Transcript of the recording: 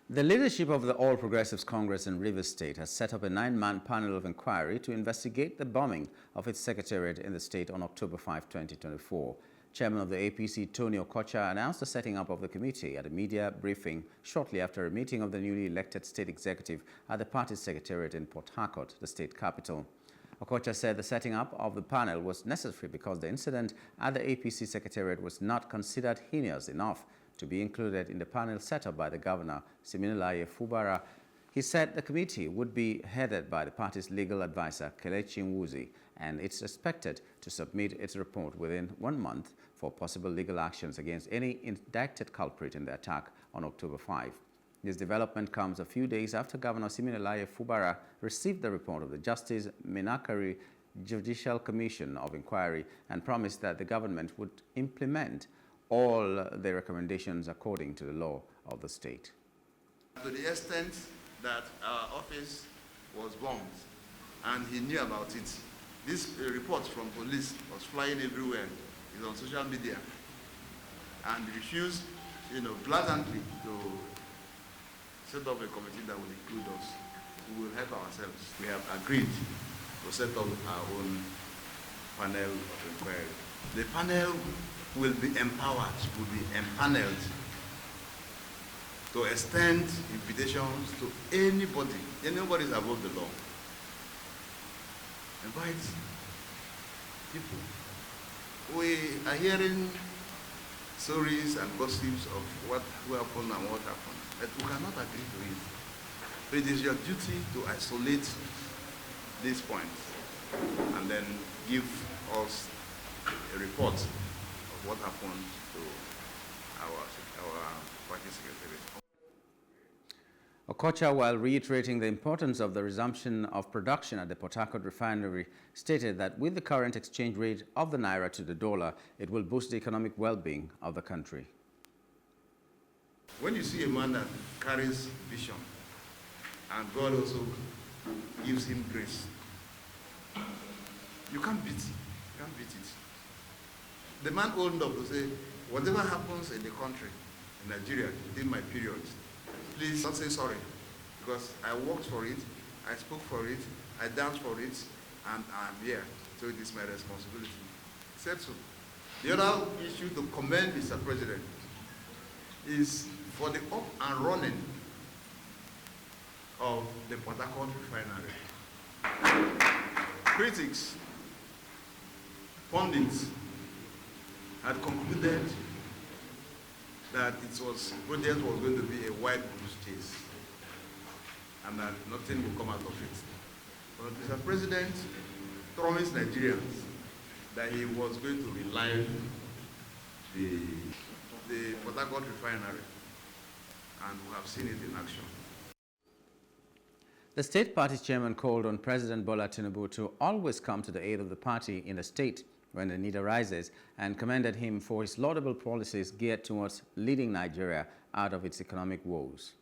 The leadership of the All Progressives Congress in Rivers State has set up a 9-man panel of inquiry to investigate the bombing of its secretariat in the state on October 5, 2024. Chairman of the APC, Tony Okocha, announced the setting up of the committee at a media briefing shortly after a meeting of the newly elected state executive at the party's secretariat in Port Harcourt, the state capital. Okocha said the setting up of the panel was necessary because the incident at the APC secretariat was not considered heinous enough to be included in the panel set up by the Governor Siminalayi Fubara. He said the committee would be headed by the party's legal advisor, Kelechi Nwuzi, and it's expected to submit its report within 1 month for possible legal actions against any indicted culprit in the attack on October 5. This development comes a few days after Governor Siminalayi Fubara received the report of the Justice Minakari Judicial Commission of Inquiry and promised that the government would implement all the recommendations according to the law of the state. To the extent that our office was bombed and he knew about it, this report from police was flying everywhere. It's on social media, and he refused, blatantly to set up a committee that will include us. We will help ourselves. We have agreed to set up our own panel of inquiry. The panel will be empowered, will be empaneled to extend invitations to anybody is above the law. Invite people. We are hearing stories and gossips of what happened and what happened, but we cannot agree to it. So it is your duty to isolate these points and then give us a report of what happened to our party secretary. Okocha, while reiterating the importance of the resumption of production at the Port Harcourt refinery, stated that with the current exchange rate of the naira to the dollar, it will boost the economic well-being of the country. When you see a man that carries vision, and God also gives him grace, you can't beat it. You can't beat it. The man owned up to say, whatever happens in the country, in Nigeria, within my period, please don't say sorry, because I worked for it, I spoke for it, I danced for it, and I'm here, so it is my responsibility. He said so. The other issue to commend Mr. President is for the up and running of the Port Harcourt refinery. Critics, pundits had concluded that project was going to be a white goose chase and that nothing will come out of it. But Mr. President promised Nigerians that he was going to revive the Port Harcourt refinery, and we have seen it in action. The state party chairman called on President Bola Tinubu to always come to the aid of the party in the state when the need arises, and commended him for his laudable policies geared towards leading Nigeria out of its economic woes.